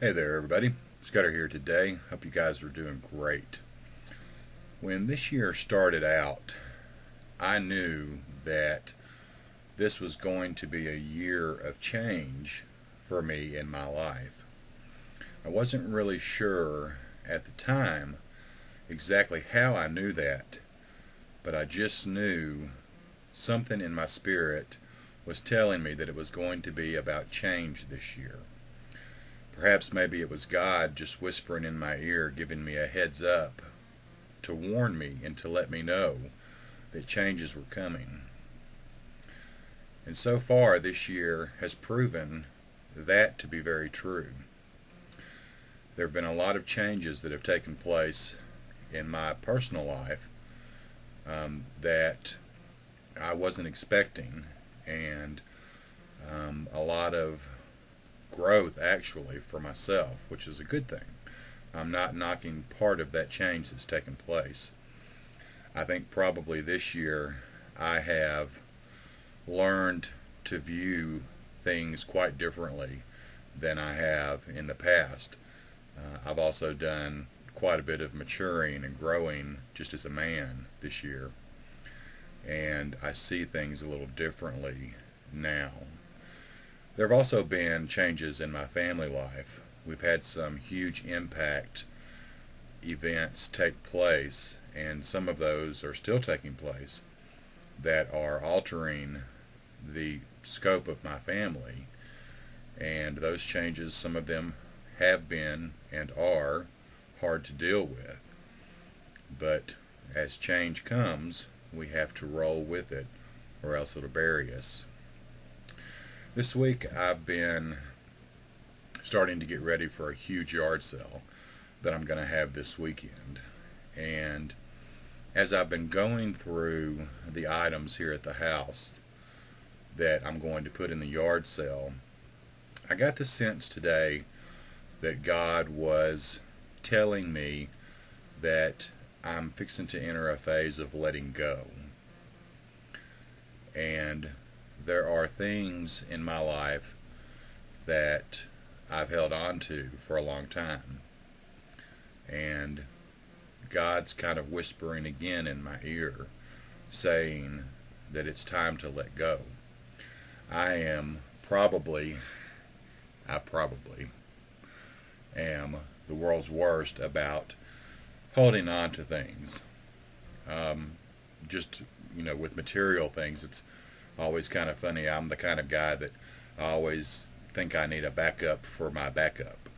Hey there, everybody. Scudder here today. Hope you guys are doing great. When this year started out, I knew that this was going to be a year of change for me in my life. I wasn't really sure at the time exactly how I knew that, but I just knew something in my spirit was telling me that it was going to be about change this year. Perhaps maybe it was God just whispering in my ear, giving me a heads up to warn me and to let me know that changes were coming. And so far, this year has proven that to be very true. There have been a lot of changes that have taken place in my personal life that I wasn't expecting, and a lot of growth actually for myself, which is a good thing. I'm not knocking part of that change that's taken place. I think probably this year I have learned to view things quite differently than I have in the past. I've also done quite a bit of maturing and growing just as a man this year, and I see things a little differently now. There have also been changes in my family life. We've had some huge impact events take place, and some of those are still taking place that are altering the scope of my family. And those changes, some of them have been and are hard to deal with. But as change comes, we have to roll with it, or else it'll bury us. This week I've been starting to get ready for a huge yard sale that I'm going to have this weekend. And as I've been going through the items here at the house that I'm going to put in the yard sale, I got the sense today that God was telling me that I'm fixing to enter a phase of letting go. And there are things in my life that I've held on to for a long time. And God's kind of whispering again in my ear, saying that it's time to let go. I probably am the world's worst about holding on to things. Just, with material things, it's always kind of funny. I'm the kind of guy that I always think I need a backup for my backup.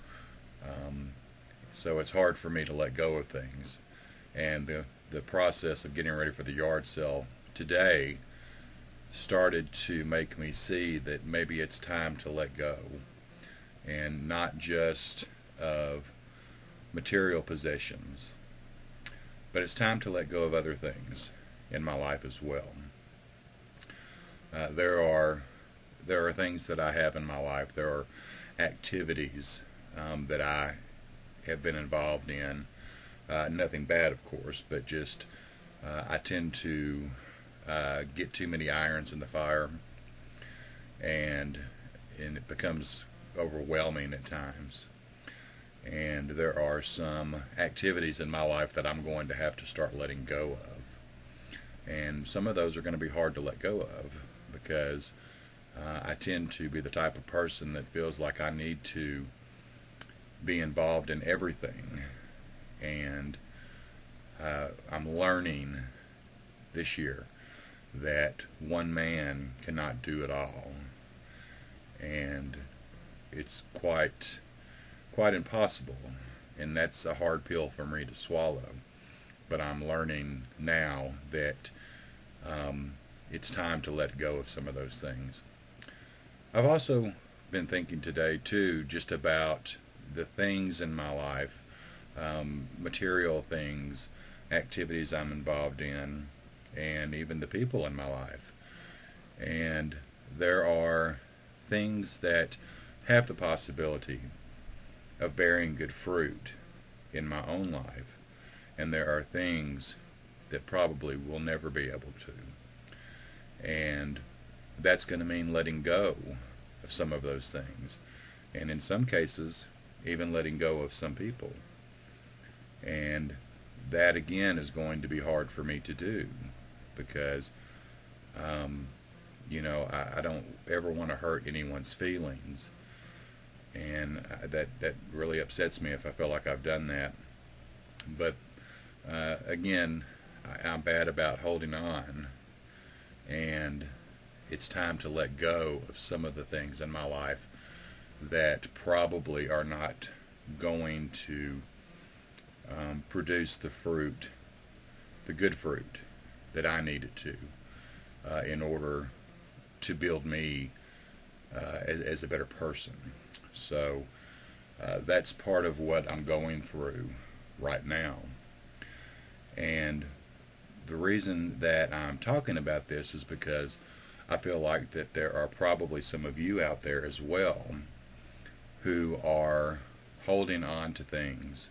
So it's hard for me to let go of things. And the process of getting ready for the yard sale today started to make me see that maybe it's time to let go. And not just of material possessions, but it's time to let go of other things in my life as well. There are things that I have in my life. There are activities that I have been involved in. Nothing bad, of course, but just I tend to get too many irons in the fire, and it becomes overwhelming at times. And there are some activities in my life that I'm going to have to start letting go of. And some of those are going to be hard to let go of because I tend to be the type of person that feels like I need to be involved in everything. And I'm learning this year that one man cannot do it all. And it's quite impossible. And that's a hard pill for me to swallow. But I'm learning now that it's time to let go of some of those things. I've also been thinking today, too, just about the things in my life, material things, activities I'm involved in, and even the people in my life. And there are things that have the possibility of bearing good fruit in my own life, and there are things that probably will never be able to. And that's going to mean letting go of some of those things. And in some cases, even letting go of some people. And that again is going to be hard for me to do because, I don't ever want to hurt anyone's feelings. And that really upsets me if I feel like I've done that. But again, I'm bad about holding on, and it's time to let go of some of the things in my life that probably are not going to produce the fruit, the good fruit that I needed to in order to build me as a better person. So that's part of what I'm going through right now. And the reason that I'm talking about this is because I feel like that there are probably some of you out there as well who are holding on to things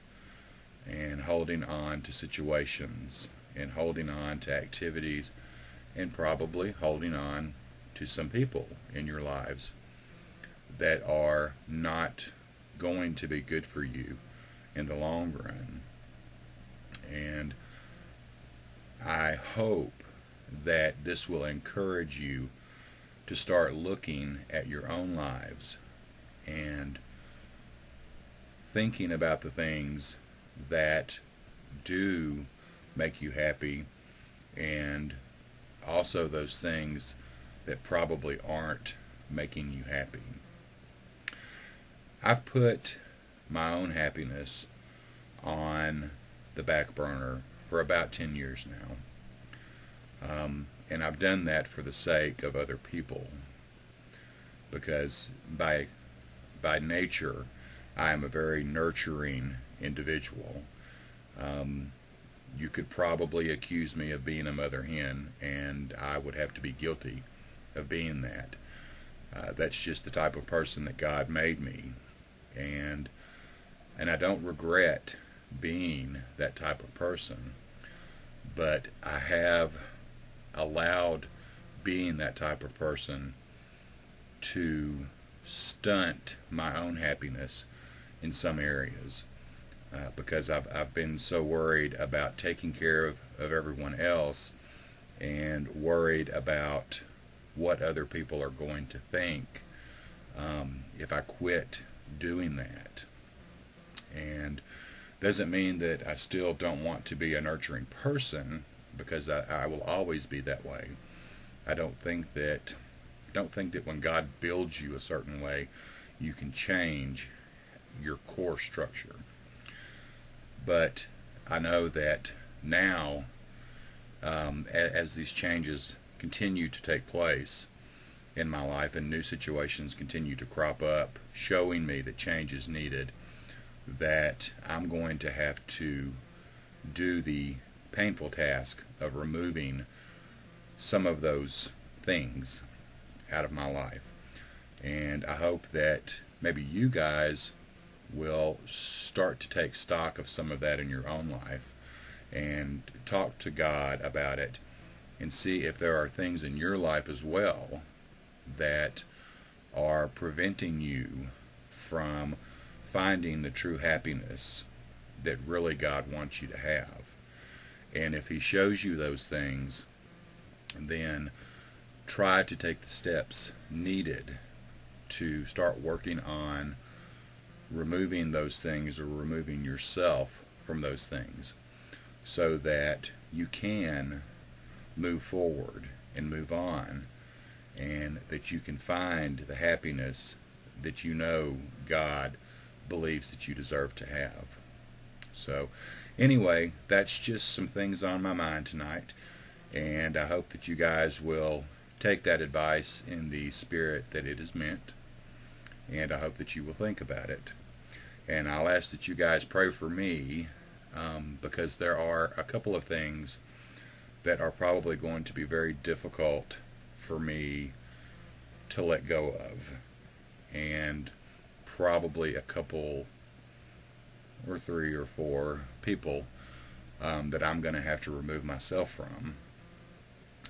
and holding on to situations and holding on to activities and probably holding on to some people in your lives that are not going to be good for you in the long run. And I hope that this will encourage you to start looking at your own lives and thinking about the things that do make you happy and also those things that probably aren't making you happy. I've put my own happiness on the back burner for about 10 years now. And I've done that for the sake of other people because by nature I am a very nurturing individual. You could probably accuse me of being a mother hen, and I would have to be guilty of being that. That's just the type of person that God made me, and I don't regret being that type of person, but I have allowed being that type of person to stunt my own happiness in some areas because I've been so worried about taking care of everyone else and worried about what other people are going to think if I quit doing that. And doesn't mean that I still don't want to be a nurturing person, because I will always be that way. I don't think that when God builds you a certain way, you can change your core structure. But I know that now, as these changes continue to take place in my life and new situations continue to crop up, showing me that change is needed, that I'm going to have to do the painful task of removing some of those things out of my life. And I hope that maybe you guys will start to take stock of some of that in your own life and talk to God about it and see if there are things in your life as well that are preventing you from finding the true happiness that really God wants you to have. And if He shows you those things, then try to take the steps needed to start working on removing those things or removing yourself from those things so that you can move forward and move on, and that you can find the happiness that you know God believes that you deserve to have. So anyway, that's just some things on my mind tonight, and I hope that you guys will take that advice in the spirit that it is meant, and I hope that you will think about it. And I'll ask that you guys pray for me because there are a couple of things that are probably going to be very difficult for me to let go of, and probably a couple or 3 or 4 people that I'm going to have to remove myself from,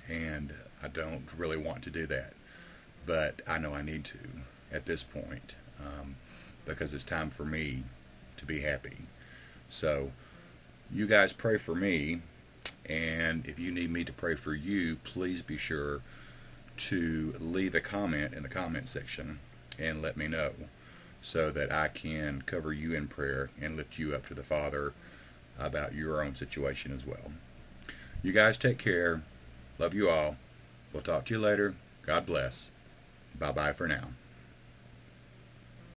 and I don't really want to do that, but I know I need to at this point. because it's time for me to be happy. So you guys pray for me, and if you need me to pray for you, please be sure to leave a comment in the comment section and let me know, so that I can cover you in prayer and lift you up to the Father about your own situation as well. You guys take care. Love you all. We'll talk to you later. God bless. Bye-bye for now.